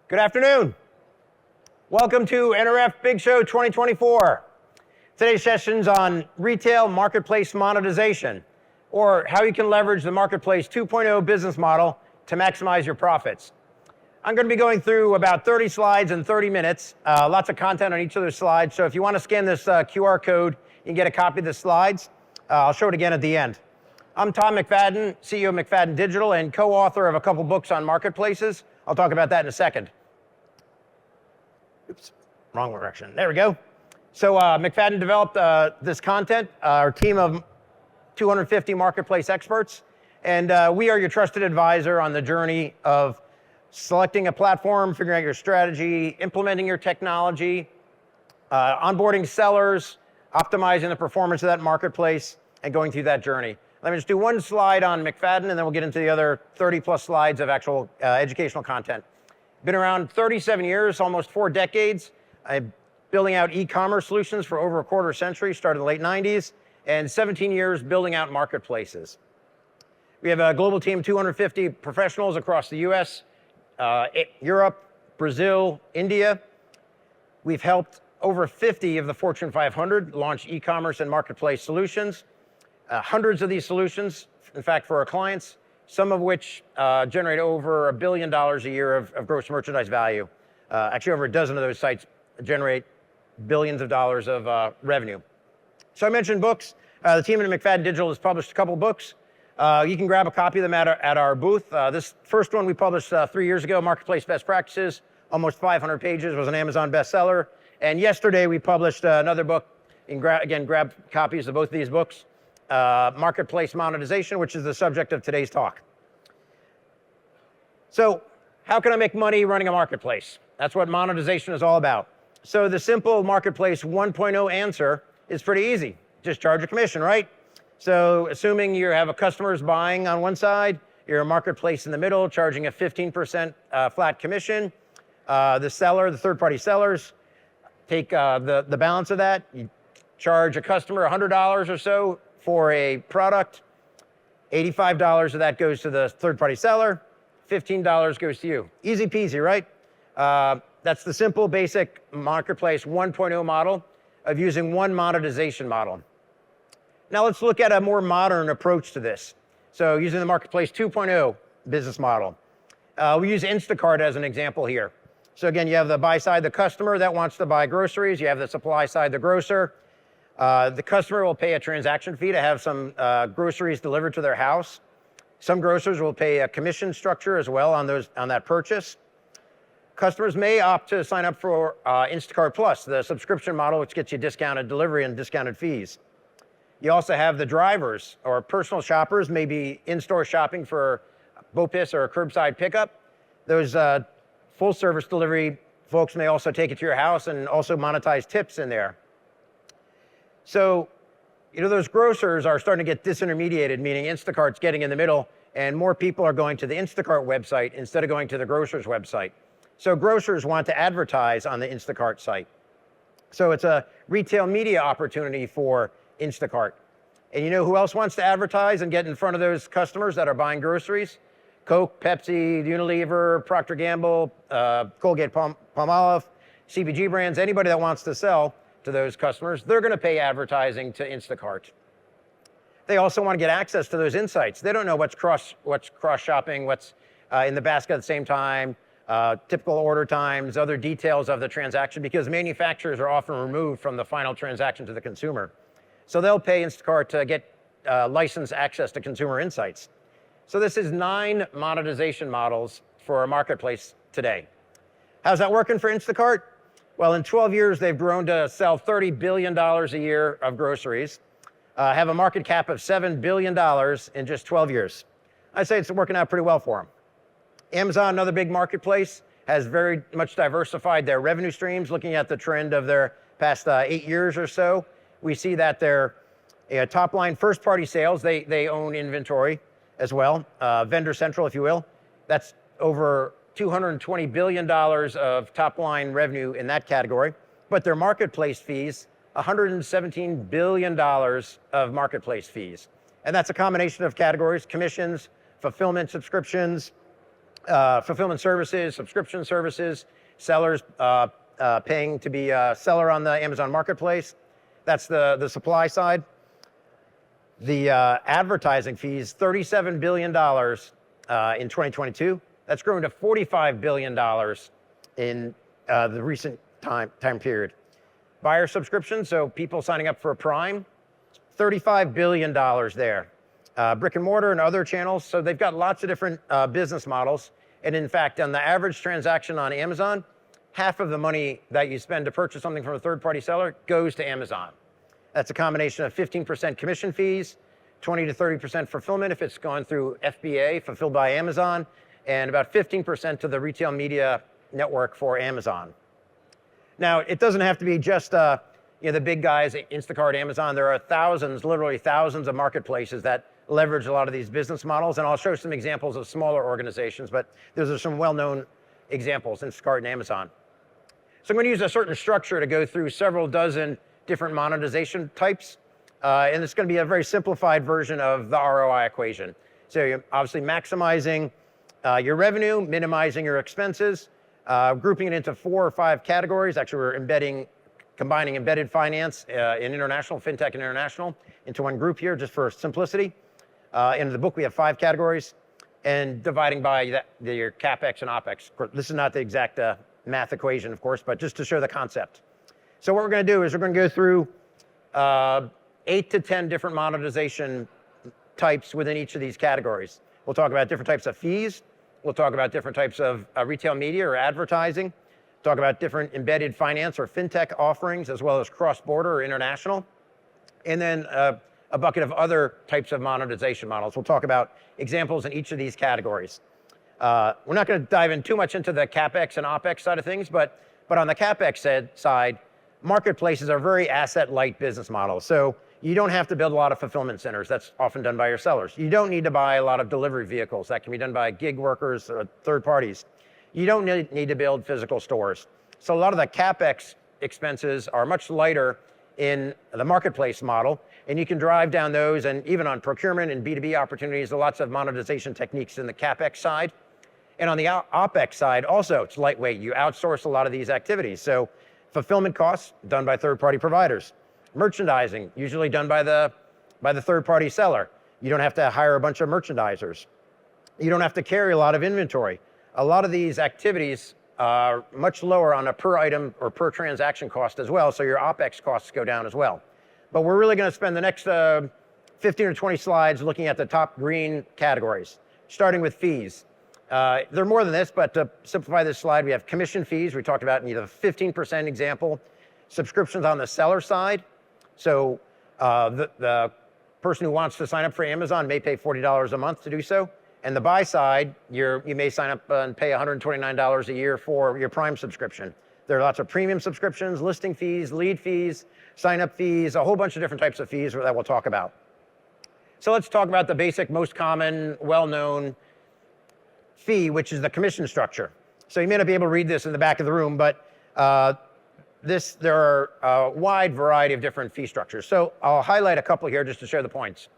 Good afternoon. Welcome to NRF Big Show 2024. Today's session's on retail marketplace monetization, or how you can leverage the Marketplace 2.0 business model to maximize your profits. I'm going to be going through about 30 slides in 30 minutes, lots of content on each of those slides. So if you want to scan this QR code, you can get a copy of the slides. I'll show it again at the end. I'm Tom McFadyen, CEO of McFadyen Digital and co-author of a couple books on marketplaces. I'll talk about that in a second. Oops, wrong direction. There we go. So McFadyen developed this content, our team of 250 marketplace experts, and we are your trusted advisor on the journey of selecting a platform, figuring out your strategy, implementing your technology, onboarding sellers, optimizing the performance of that marketplace, and going through that journey. Let me just do one slide on McFadyen, and then we'll get into the other 30 plus slides of actual educational content. Been around 37 years, almost 4 decades. I'm building out e-commerce solutions for over a quarter century, started in the late 90s, and 17 years building out marketplaces. We have a global team of 250 professionals across the US, Europe, Brazil, India. We've helped over 50 of the Fortune 500 launch e-commerce and marketplace solutions. Hundreds of these solutions, in fact, for our clients, some of which generate over $1 billion a year of gross merchandise value. Actually, over a dozen of those sites generate billions of dollars of revenue. So I mentioned books. The team at McFadyen Digital has published a couple books. You can grab a copy of them at our booth. This first one we published 3 years ago, Marketplace Best Practices, almost 500 pages, was an Amazon bestseller. And yesterday we published another book. You can grab copies of both of these books. Marketplace Monetization, which is the subject of today's talk. So how can I make money running a marketplace? That's what monetization is all about. So the simple Marketplace 1.0 answer is pretty easy. Just charge a commission, right? So assuming you have a customers buying on one side, you're a marketplace in the middle, charging a 15% flat commission. The seller, the third-party sellers, take the balance of that. You charge a customer $100 or so for a product. $85 of that goes to the third-party seller. $15 goes to you. Easy peasy, right? That's the simple, basic Marketplace 1.0 model of using one monetization model. Now let's look at a more modern approach to this. So using the Marketplace 2.0 business model. We use Instacart as an example here. So again, you have the buy side, the customer that wants to buy groceries. You have the supply side, the grocer. The customer will pay a transaction fee to have some groceries delivered to their house. Some grocers will pay a commission structure as well on that purchase. Customers may opt to sign up for Instacart Plus, the subscription model, which gets you discounted delivery and discounted fees. You also have the drivers or personal shoppers, maybe in-store shopping for BOPIS or a curbside pickup. Those full service delivery folks may also take it to your house and also monetize tips in there. So, those grocers are starting to get disintermediated, meaning Instacart's getting in the middle and more people are going to the Instacart website instead of going to the grocer's website. So grocers want to advertise on the Instacart site. So it's a retail media opportunity for Instacart. And you know who else wants to advertise and get in front of those customers that are buying groceries? Coke, Pepsi, Unilever, Procter & Gamble, Colgate Palmolive, CPG brands, anybody that wants to sell to those customers, they're going to pay advertising to Instacart. They also want to get access to those insights. They don't know what's cross-shopping, what's in the basket at the same time, typical order times, other details of the transaction, because manufacturers are often removed from the final transaction to the consumer. So they'll pay Instacart to get licensed access to consumer insights. So this is 9 monetization models for our marketplace today. How's that working for Instacart? Well, in 12 years, they've grown to sell $30 billion a year of groceries, have a market cap of $7 billion in just 12 years. I'd say it's working out pretty well for them. Amazon, another big marketplace, has very much diversified their revenue streams. Looking at the trend of their past 8 years or so, we see that their top line first-party sales, they own inventory as well, vendor central, if you will. That's over $220 billion of top line revenue in that category. But their marketplace fees, $117 billion of marketplace fees. And that's a combination of categories: commissions, fulfillment subscriptions, fulfillment services, subscription services, sellers paying to be a seller on the Amazon Marketplace. That's the supply side. The advertising fees, $37 billion in 2022. That's grown to $45 billion in the recent time period. Buyer subscriptions, so people signing up for a Prime, $35 billion there. Brick and mortar and other channels, so they've got lots of different business models. And in fact, on the average transaction on Amazon, half of the money that you spend to purchase something from a third-party seller goes to Amazon. That's a combination of 15% commission fees, 20 to 30% fulfillment if it's gone through FBA, fulfilled by Amazon, and about 15% to the retail media network for Amazon. Now, it doesn't have to be just the big guys, Instacart, Amazon. There are thousands, literally thousands of marketplaces that leverage a lot of these business models, and I'll show some examples of smaller organizations, but those are some well-known examples, Instacart and Amazon. So I'm going to use a certain structure to go through several dozen different monetization types, and it's going to be a very simplified version of the ROI equation. So you're obviously maximizing your revenue, minimizing your expenses, grouping it into 4 or 5 categories. Actually, we're combining embedded finance in international, fintech and international, into one group here just for simplicity. In the book, we have 5 categories, and dividing by your CapEx and OpEx. This is not the exact math equation, of course, but just to show the concept. So what we're going to do is we're going to go through 8 to 10 different monetization types within each of these categories. We'll talk about different types of fees. We'll talk about different types of retail media or advertising. Talk about different embedded finance or fintech offerings, as well as cross-border or international. And then a bucket of other types of monetization models. We'll talk about examples in each of these categories. We're not going to dive in too much into the CapEx and OpEx side of things, but on the CapEx side, marketplaces are very asset-light business models. So you don't have to build a lot of fulfillment centers. That's often done by your sellers. You don't need to buy a lot of delivery vehicles. That can be done by gig workers or third parties. You don't need to build physical stores. So a lot of the CapEx expenses are much lighter in the marketplace model, and you can drive down those, and even on procurement and B2B opportunities, there are lots of monetization techniques in the CapEx side. And on the OpEx side, also, it's lightweight. You outsource a lot of these activities. So fulfillment costs, done by third-party providers. Merchandising, usually done by the third-party seller. You don't have to hire a bunch of merchandisers. You don't have to carry a lot of inventory. A lot of these activities are much lower on a per item or per transaction cost as well, so your OpEx costs go down as well. But we're really going to spend the next 15 or 20 slides looking at the top green categories, starting with fees. There are more than this, but to simplify this slide, we have commission fees. We talked about in the 15% example, subscriptions on the seller side. So the person who wants to sign up for Amazon may pay $40 a month to do so. And the buy side, you may sign up and pay $129 a year for your Prime subscription. There are lots of premium subscriptions, listing fees, lead fees, sign-up fees, a whole bunch of different types of fees that we'll talk about. So let's talk about the basic, most common, well-known fee, which is the commission structure. So you may not be able to read this in the back of the room, but there are a wide variety of different fee structures. So I'll highlight a couple here just to share the points.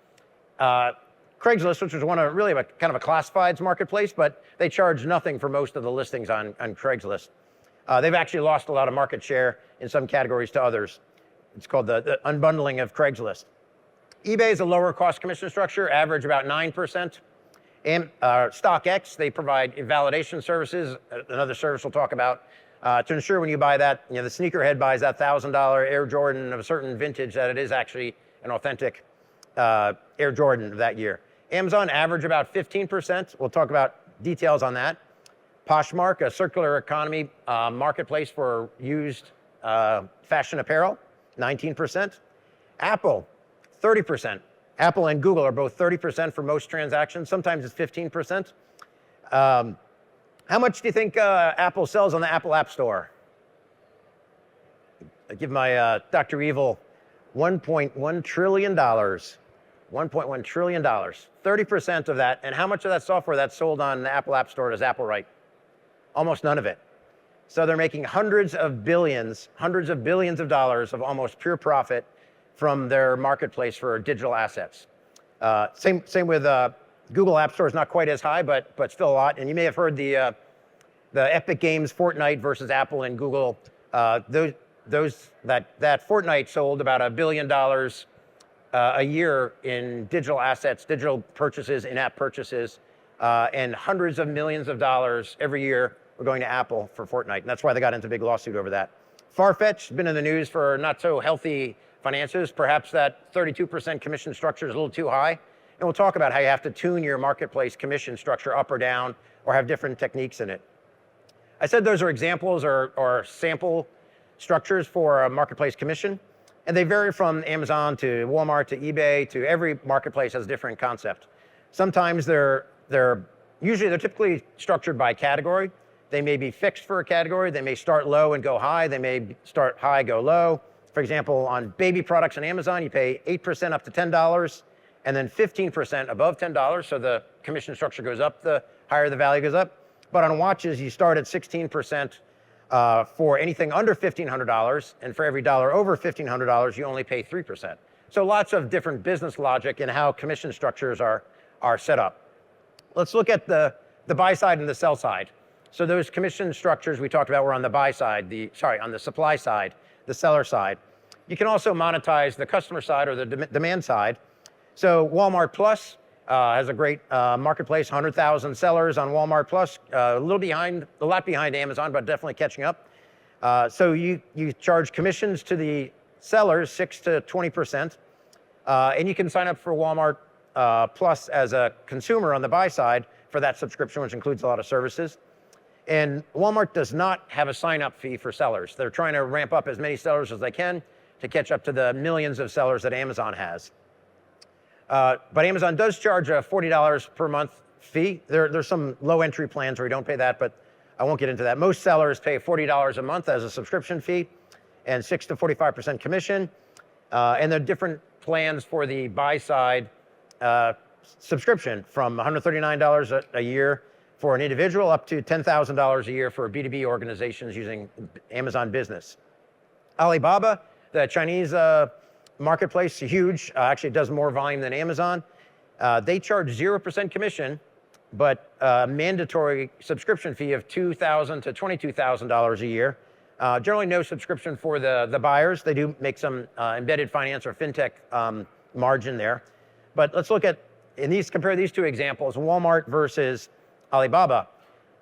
Craigslist, which was really kind of a classifieds marketplace, but they charge nothing for most of the listings on Craigslist. They've actually lost a lot of market share in some categories to others. It's called the unbundling of Craigslist. eBay is a lower cost commission structure, average about 9%. And StockX, they provide validation services, another service we'll talk about, to ensure when you buy that, the sneakerhead buys that $1,000 Air Jordan of a certain vintage, that it is actually an authentic Air Jordan of that year. Amazon average about 15%. We'll talk about details on that. Poshmark, a circular economy marketplace for used fashion apparel, 19%. Apple, 30%. Apple and Google are both 30% for most transactions. Sometimes it's 15%. How much do you think Apple sells on the Apple App Store? I give my Dr. Evil $1.1 trillion. $1.1 trillion. 30% of that. And how much of that software that's sold on the Apple App Store does Apple write? Almost none of it. So they're making hundreds of billions of dollars of almost pure profit from their marketplace for digital assets. Same with Google App Store is not quite as high, but still a lot. And you may have heard the Epic Games Fortnite versus Apple and Google. That Fortnite sold about $1 billion a year in digital assets, digital purchases, in-app purchases, and hundreds of millions of dollars every year were going to Apple for Fortnite. And that's why they got into a big lawsuit over that. Farfetch has been in the news for not so healthy finances. Perhaps that 32% commission structure is a little too high. And we'll talk about how you have to tune your marketplace commission structure up or down or have different techniques in it. I said those are examples or sample structures for a marketplace commission. And they vary from Amazon to Walmart to eBay to every marketplace has a different concept. Sometimes they're typically structured by category. They may be fixed for a category. They may start low and go high. They may start high, go low. For example, on baby products on Amazon, you pay 8% up to $10 and then 15% above $10. So the commission structure goes up, the higher the value goes up. But on watches, you start at 16% for anything under $1,500. And for every dollar over $1,500, you only pay 3%. So lots of different business logic in how commission structures are set up. Let's look at the buy side and the sell side. So those commission structures we talked about were on the buy side, on the supply side, the seller side. You can also monetize the customer side or the demand side. So Walmart Plus has a great marketplace, 100,000 sellers on Walmart Plus, a lot behind Amazon, but definitely catching up. So you charge commissions to the sellers, 6 to 20%, and you can sign up for Walmart Plus as a consumer on the buy side for that subscription, which includes a lot of services. And Walmart does not have a sign-up fee for sellers. They're trying to ramp up as many sellers as they can to catch up to the millions of sellers that Amazon has. But Amazon does charge a $40 per month fee. There's some low entry plans where you don't pay that, but I won't get into that. Most sellers pay $40 a month as a subscription fee and 6 to 45% commission. And there are different plans for the buy side subscription from $139 a year for an individual up to $10,000 a year for B2B organizations using Amazon Business. Alibaba, the Chinese marketplace, huge, actually does more volume than Amazon. They charge 0% commission, but a mandatory subscription fee of $2,000 to $22,000 a year. Generally no subscription for the buyers. They do make some embedded finance or fintech margin there. But let's look at, compare these two examples, Walmart versus Alibaba.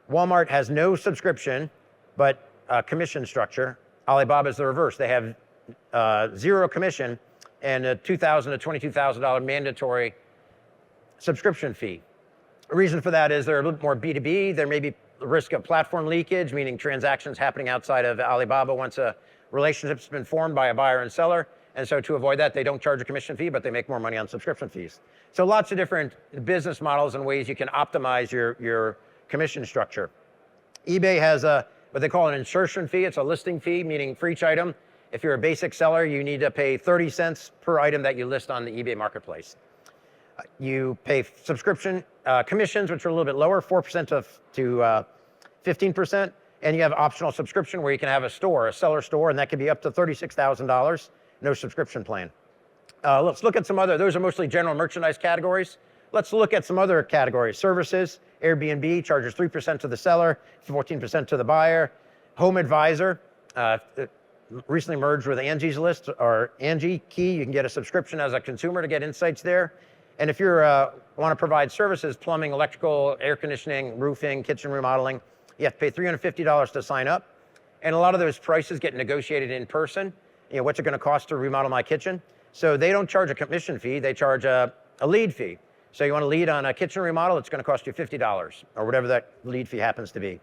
Walmart has no subscription, but commission structure. Alibaba is the reverse. They have zero commission and a $2,000 to $22,000 mandatory subscription fee. The reason for that is they're a little more B2B. There may be the risk of platform leakage, meaning transactions happening outside of Alibaba once a relationship's been formed by a buyer and seller. And so to avoid that, they don't charge a commission fee, but they make more money on subscription fees. So lots of different business models and ways you can optimize your commission structure. eBay has what they call an insertion fee. It's a listing fee, meaning for each item, if you're a basic seller, you need to pay 30 cents per item that you list on the eBay marketplace. You pay subscription commissions, which are a little bit lower, 4% to 15%. And you have optional subscription where you can have a seller store, and that can be up to $36,000, no subscription plan. Let's look at some other, those are mostly general merchandise categories. Let's look at some other categories. Services, Airbnb charges 3% to the seller, 14% to the buyer. Home Advisor, recently merged with Angie's List or Angie Key. You can get a subscription as a consumer to get insights there. And if you want to provide services, plumbing, electrical, air conditioning, roofing, kitchen remodeling, you have to pay $350 to sign up. And a lot of those prices get negotiated in person. You know, what's it going to cost to remodel my kitchen? So they don't charge a commission fee, they charge a lead fee. So you want to lead on a kitchen remodel, it's going to cost you $50 or whatever that lead fee happens to be.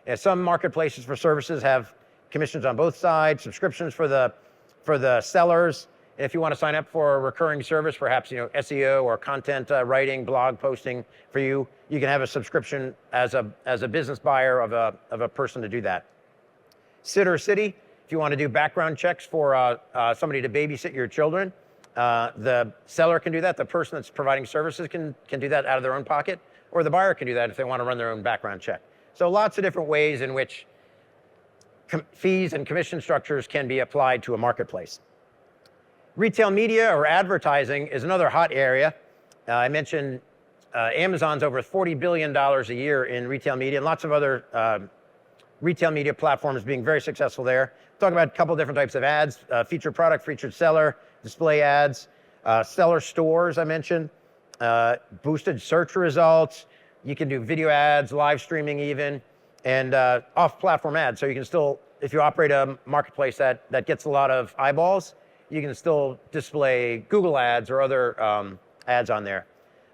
And some marketplaces for services have commissions on both sides, subscriptions for the sellers. And if you want to sign up for a recurring service, perhaps SEO or content writing, blog posting for you, you can have a subscription as a business buyer of a person to do that. Sitter City, if you want to do background checks for somebody to babysit your children, the seller can do that. The person that's providing services can do that out of their own pocket, or the buyer can do that if they want to run their own background check. So lots of different ways in which fees and commission structures can be applied to a marketplace. Retail media or advertising is another hot area. I mentioned Amazon's over $40 billion a year in retail media, and lots of other retail media platforms being very successful there. Talk about a couple different types of ads, featured product, featured seller, display ads, seller stores I mentioned, boosted search results. You can do video ads, live streaming even, and off-platform ads. So you can still, if you operate a marketplace that gets a lot of eyeballs, you can still display Google ads or other ads on there.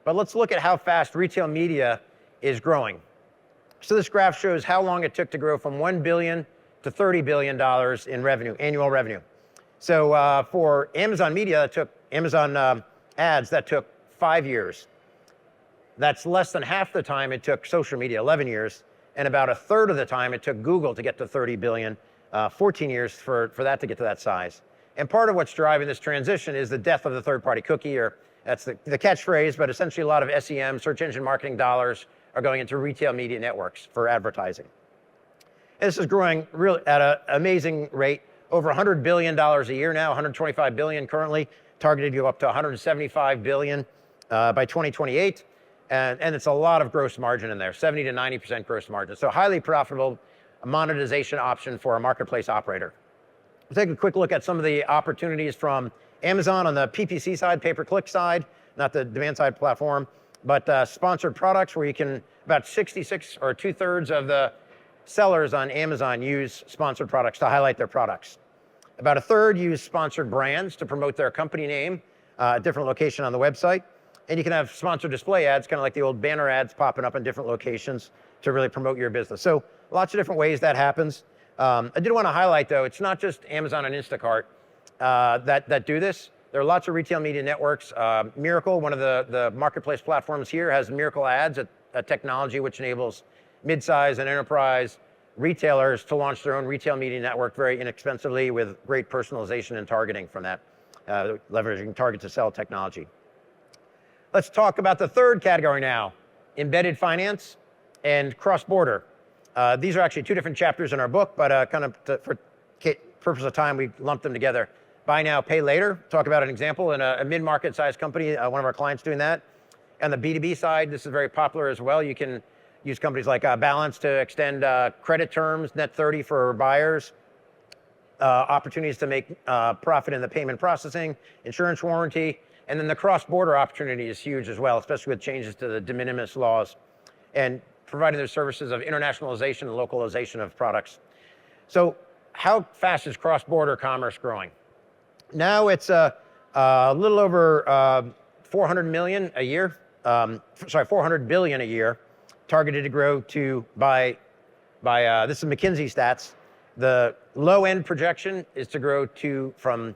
But let's look at how fast retail media is growing. So this graph shows how long it took to grow from $1 billion to $30 billion in revenue, annual revenue. So for Amazon Media, Amazon ads, that took 5 years. That's less than half the time it took social media, 11 years, and about a third of the time it took Google to get to 30 billion, 14 years for that to get to that size. And part of what's driving this transition is the death of the third-party cookie, or that's the catchphrase, but essentially a lot of SEM, search engine marketing dollars, are going into retail media networks for advertising. And this is growing really at an amazing rate, over $100 billion a year now, $125 billion currently, targeted to go up to $175 billion by 2028. And it's a lot of gross margin in there, 70 to 90% gross margin. So highly profitable monetization option for a marketplace operator. We'll take a quick look at some of the opportunities from Amazon on the PPC side, pay-per-click side, not the demand side platform, but sponsored products where you can, about 66 or 2/3 of the sellers on Amazon use sponsored products to highlight their products. About a third use sponsored brands to promote their company name, a different location on the website. And you can have sponsored display ads, kind of like the old banner ads popping up in different locations to really promote your business. So lots of different ways that happens. I did want to highlight though, it's not just Amazon and Instacart that do this. There are lots of retail media networks. Miracle, one of the marketplace platforms here, has Miracle Ads, a technology which enables mid-size and enterprise retailers to launch their own retail media network very inexpensively with great personalization and targeting from that, leveraging target to sell technology. Let's talk about the third category now, embedded finance and cross-border. These are actually two different chapters in our book, but for purpose of time, we lumped them together. Buy now, pay later. Talk about an example in a mid-market sized company, one of our clients doing that. On the B2B side, this is very popular as well. You can use companies like Balance to extend credit terms, net 30 for buyers, opportunities to make profit in the payment processing, insurance warranty, and then the cross-border opportunity is huge as well, especially with changes to the de minimis laws and providing their services of internationalization and localization of products. So how fast is cross-border commerce growing? Now it's a little over 400 million a year, 400 billion a year, targeted to grow to by this is McKinsey stats. The low end projection is to grow from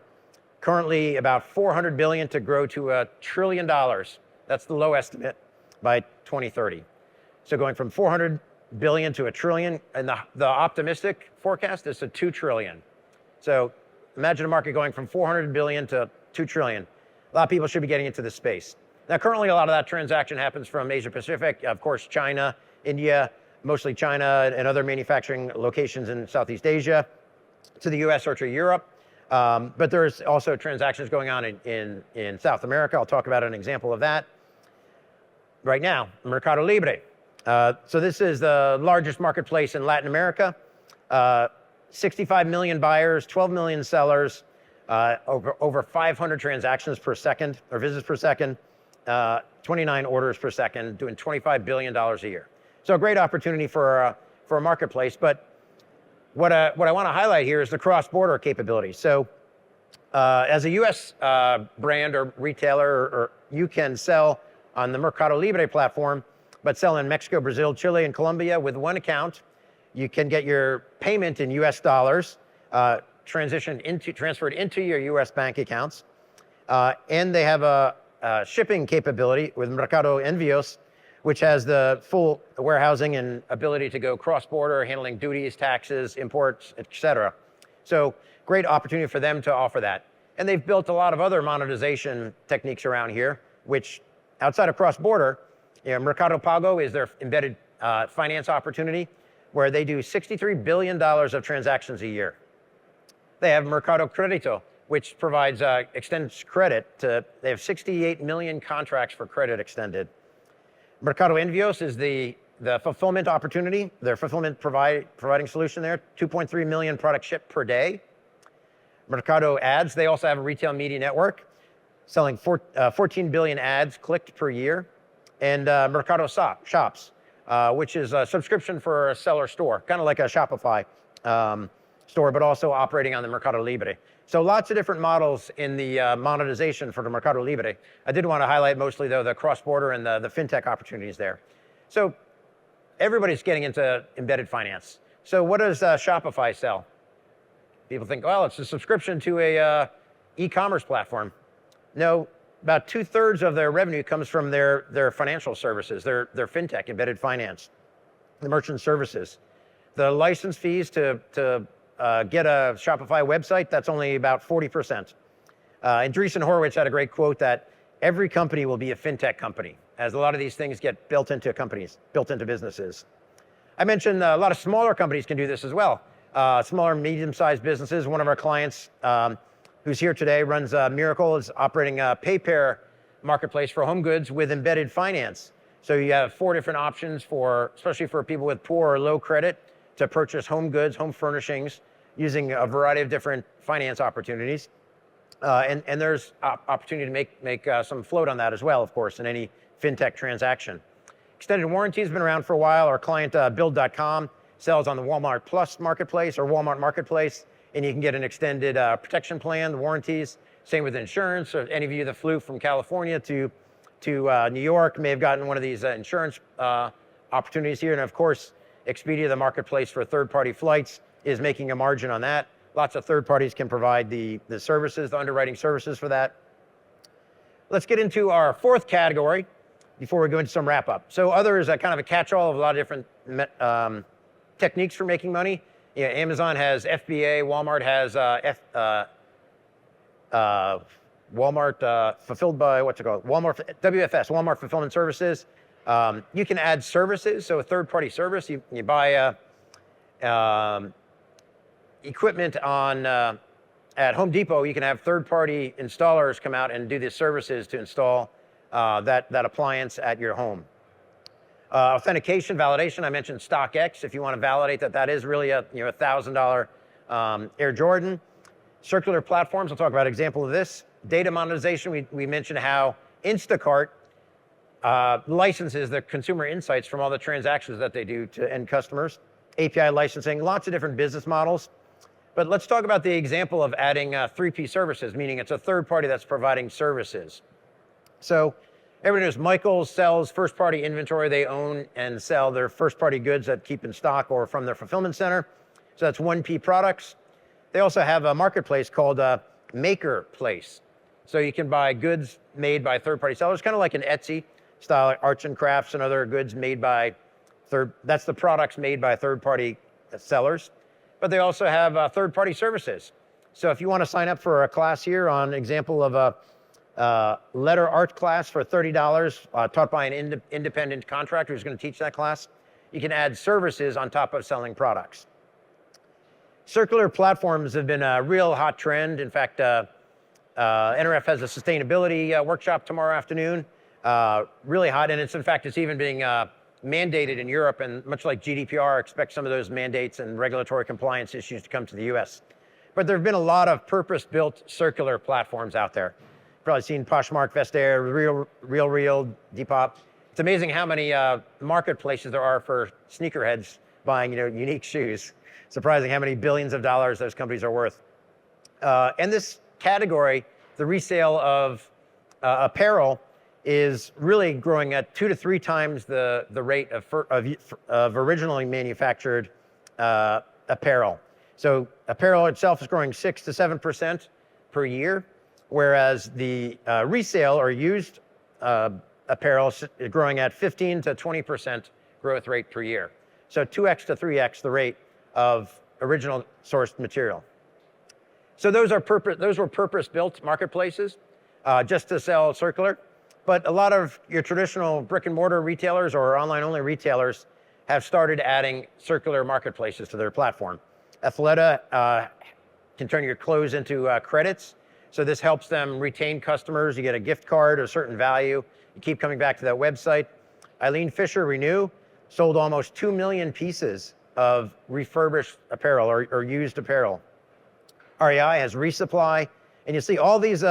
currently about 400 billion to grow to $1 trillion. That's the low estimate by 2030. So going from 400 billion to $1 trillion, and the optimistic forecast is to 2 trillion. So imagine a market going from 400 billion to 2 trillion. A lot of people should be getting into this space. Now, currently, a lot of that transaction happens from Asia Pacific, of course, China, India, mostly China and other manufacturing locations in Southeast Asia, to the US or to Europe. But there's also transactions going on in South America. I'll talk about an example of that right now, Mercado Libre. So this is the largest marketplace in Latin America. 65 million buyers, 12 million sellers, over 500 transactions per second, or visits per second, 29 orders per second, doing $25 billion a year. So a great opportunity for a marketplace. But what I want to highlight here is the cross-border capability. So as a US brand or retailer, or you can sell on the Mercado Libre platform, but sell in Mexico, Brazil, Chile, and Colombia with one account. You can get your payment in US dollars, transferred into your US bank accounts. And they have a shipping capability with Mercado Envios, which has the full warehousing and ability to go cross-border, handling duties, taxes, imports, et cetera. So great opportunity for them to offer that. And they've built a lot of other monetization techniques around here, which outside of cross-border, Mercado Pago is their embedded finance opportunity, where they do $63 billion of transactions a year. They have Mercado Crédito, which extends credit to, they have 68 million contracts for credit extended. Mercado Envios is the fulfillment opportunity, their fulfillment providing solution there, 2.3 million products shipped per day. Mercado Ads, they also have a retail media network selling 14 billion ads clicked per year. And Mercado Shops, which is a subscription for a seller store, kind of like a Shopify store, but also operating on the Mercado Libre. So lots of different models in the monetization for the Mercado Libre. I did want to highlight mostly, though, the cross-border and the fintech opportunities there. So everybody's getting into embedded finance. So what does Shopify sell? People think, well, it's a subscription to a e-commerce platform. No, about 2/3 of their revenue comes from their financial services, their fintech, embedded finance, the merchant services. The license fees to get a Shopify website, that's only about 40%. Andreessen Horowitz had a great quote that every company will be a fintech company, as a lot of these things get built into companies, built into businesses. I mentioned a lot of smaller companies can do this as well. Smaller, medium-sized businesses. One of our clients who's here today runs Miracle, is operating a PayPair marketplace for home goods with embedded finance. So you have 4 different options for, especially for people with poor or low credit, to purchase home goods, home furnishings, using a variety of different finance opportunities. And there's opportunity to make some float on that as well, of course, in any fintech transaction. Extended warranty has been around for a while. Our client, Build.com, sells on the Walmart Plus marketplace or Walmart Marketplace, and you can get an extended protection plan, the warranties. Same with insurance. So any of you that flew from California to New York may have gotten one of these insurance opportunities here. And of course, Expedia, the marketplace for third-party flights, is making a margin on that. Lots of third parties can provide the services, the underwriting services for that. Let's get into our 4th category before we go into some wrap up. So other is a kind of a catch-all of a lot of different techniques for making money. You know, Amazon has FBA, Walmart has Walmart fulfilled by, what's it called? Walmart, WFS, Walmart Fulfillment Services. You can add services, so a third-party service. You buy equipment at Home Depot. You can have third-party installers come out and do the services to install that appliance at your home. Authentication, validation, I mentioned StockX, if you want to validate that is really a $1,000 Air Jordan. Circular platforms, I'll talk about an example of this. Data monetization, we mentioned how Instacart licenses the consumer insights from all the transactions that they do to end customers. API licensing, lots of different business models. But let's talk about the example of adding 3P services, meaning it's a third party that's providing services. So everybody knows Michaels sells first-party inventory. They own and sell their first-party goods that keep in stock or from their fulfillment center. So that's 1P products. They also have a marketplace called Maker Place. So you can buy goods made by third-party sellers, kind of like an Etsy style, like arts and crafts and other goods made by that's the products made by third-party sellers. But they also have third-party services. So if you want to sign up for a class here on example of a letter art class for $30 taught by an independent contractor who's going to teach that class, you can add services on top of selling products. Circular platforms have been a real hot trend. In fact, NRF has a sustainability workshop tomorrow afternoon. Really hot, and it's even being mandated in Europe, and much like GDPR, expect some of those mandates and regulatory compliance issues to come to the US. But there have been a lot of purpose-built circular platforms out there. You've probably seen Poshmark, Vestair, Real, Depop. It's amazing how many marketplaces there are for sneakerheads buying unique shoes. Surprising how many billions of dollars those companies are worth. And this category, the resale of apparel, is really growing at 2 to 3 times the rate of originally manufactured apparel. So apparel itself is growing 6 to 7% per year, whereas the resale or used apparel is growing at 15 to 20% growth rate per year. So 2x to 3x the rate of original sourced material. So those were purpose-built marketplaces just to sell circular. But a lot of your traditional brick and mortar retailers or online-only retailers have started adding circular marketplaces to their platform. Athleta can turn your clothes into credits. So this helps them retain customers. You get a gift card of a certain value. You keep coming back to that website. Eileen Fisher Renew sold almost 2 million pieces of refurbished apparel or used apparel. REI has Resupply, and you see all these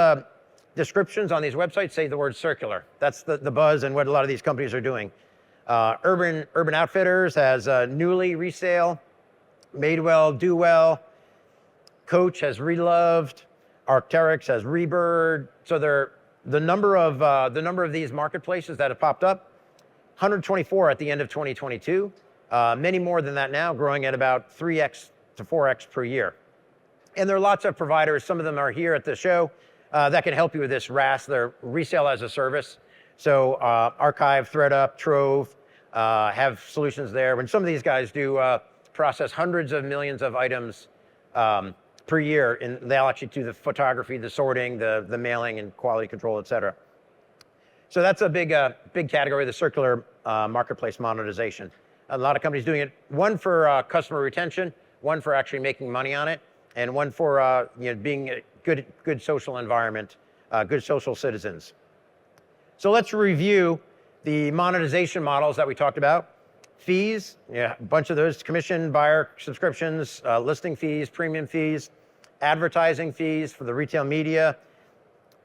descriptions on these websites say the word circular. That's the buzz and what a lot of these companies are doing. Urban Outfitters has Newly Resale, Madewell, Do Well. Coach has Reloved. Arc'teryx has Rebird. So the number of these marketplaces that have popped up, 124 at the end of 2022. Many more than that now, growing at about 3x to 4x per year. And there are lots of providers. Some of them are here at the show that can help you with this RaaS. They're resale as a service. So Archive, ThreadUp, Trove have solutions there. When some of these guys do process hundreds of millions of items per year, and they'll actually do the photography, the sorting, the mailing, and quality control, et cetera. So that's a big category, the circular marketplace monetization. A lot of companies doing it, one for customer retention, one for actually making money on it, and one for being a good social environment, good social citizens. So let's review the monetization models that we talked about. Fees, a bunch of those, commission, buyer subscriptions, listing fees, premium fees, advertising fees for the retail media.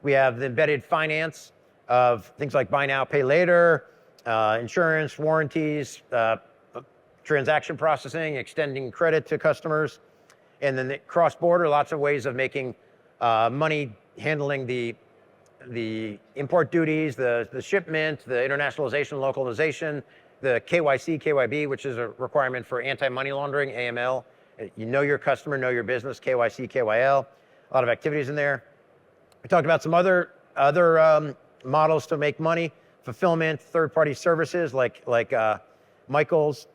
We have the embedded finance of things like buy now, pay later, insurance, warranties, transaction processing, extending credit to customers. And then the cross-border, lots of ways of making money, handling the import duties, the shipment, the internationalization, localization, the KYC, KYB, which is a requirement for anti-money laundering, AML. You know your customer, know your business, KYC, KYL, a lot of activities in there. We talked about some other models to make money, fulfillment, third-party services like Michael's,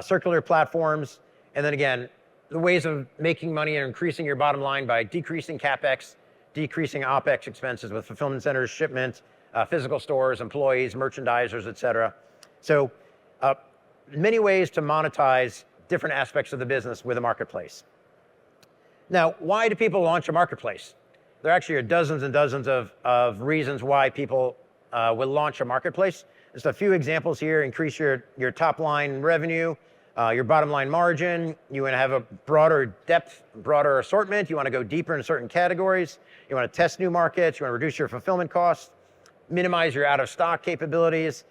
circular platforms, and then again, the ways of making money and increasing your bottom line by decreasing CapEx, decreasing OpEx expenses with fulfillment centers, shipment, physical stores, employees, merchandisers, et cetera. So many ways to monetize different aspects of the business with a marketplace. Now, why do people launch a marketplace? There actually are dozens and dozens of reasons why people will launch a marketplace. Just a few examples here: increase your top line revenue, your bottom line margin. You want to have a broader depth, broader assortment. You want to go deeper in certain categories. You want to test new markets. You want to reduce your fulfillment costs, minimize your out of stock capabilities,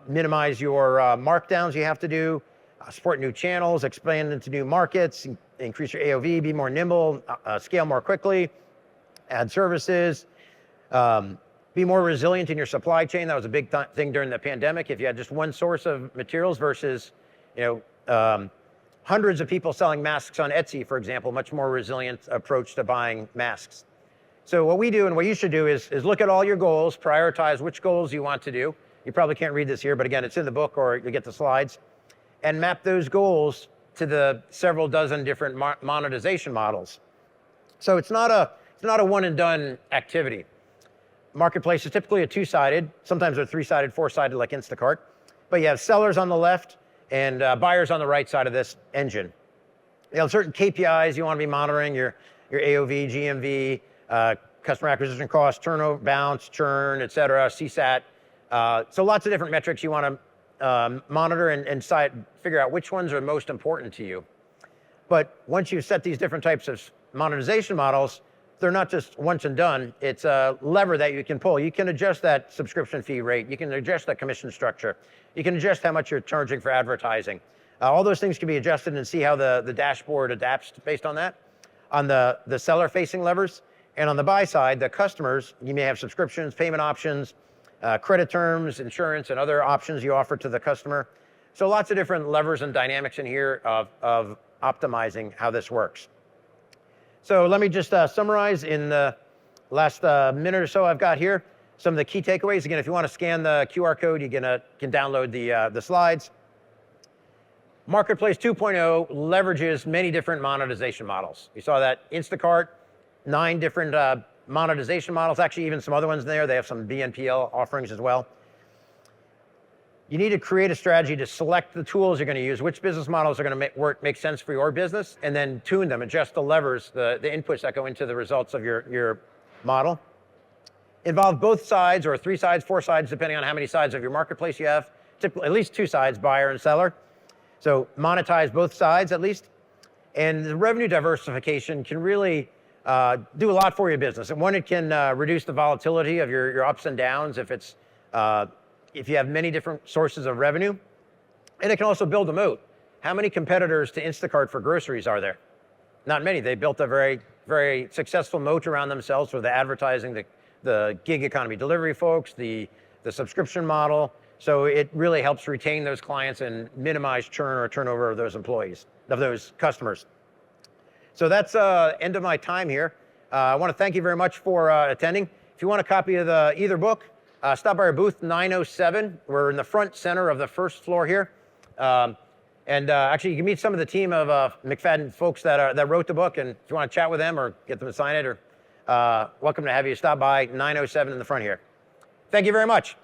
minimize your markdowns you have to do, support new channels, expand into new markets, increase your AOV, be more nimble, scale more quickly, add services, be more resilient in your supply chain. That was a big thing during the pandemic. If you had just one source of materials versus hundreds of people selling masks on Etsy, for example, much more resilient approach to buying masks. So what we do and what you should do is look at all your goals, prioritize which goals you want to do. You probably can't read this here, but again, it's in the book or you get the slides, and map those goals to the several dozen different monetization models. So it's not a one and done activity. Marketplace is typically a two-sided, sometimes they're three-sided, four-sided like Instacart, but you have sellers on the left and buyers on the right side of this engine. You have certain KPIs you want to be monitoring, your AOV, GMV, customer acquisition cost, turnover, bounce, churn, et cetera, CSAT. So lots of different metrics you want to monitor and figure out which ones are most important to you. But once you've set these different types of monetization models, they're not just once and done. It's a lever that you can pull. You can adjust that subscription fee rate. You can adjust that commission structure. You can adjust how much you're charging for advertising. All those things can be adjusted and see how the dashboard adapts based on that. On the seller-facing levers, and on the buy side, the customers, you may have subscriptions, payment options, credit terms, insurance, and other options you offer to the customer. So lots of different levers and dynamics in here of optimizing how this works. So let me just summarize in the last minute or so I've got here some of the key takeaways. Again, if you want to scan the QR code, you can download the slides. Marketplace 2.0 leverages many different monetization models. You saw that Instacart, 9 different monetization models, actually even some other ones in there. They have some BNPL offerings as well. You need to create a strategy to select the tools you're going to use, which business models are going to make sense for your business, and then tune them, adjust the levers, the inputs that go into the results of your model. involve both sides, or 3 sides, 4 sides, depending on how many sides of your marketplace you have. Typically, at least 2 sides, buyer and seller. So monetize both sides at least. And the revenue diversification can really do a lot for your business. And one, it can reduce the volatility of your ups and downs if you have many different sources of revenue. And it can also build a moat. How many competitors to Instacart for groceries are there? Not many. They built a very, very successful moat around themselves with the advertising, the gig economy delivery folks, the subscription model. So it really helps retain those clients and minimize churn or turnover of those employees, of those customers. So that's end of my time here. I want to thank you very much for attending. If you want a copy of either book, stop by our booth 907. We're in the front center of the first floor here. Actually, you can meet some of the team of McFadyen folks that wrote the book, and if you want to chat with them or get them to sign it, or welcome to have you stop by 907 in the front here. Thank you very much.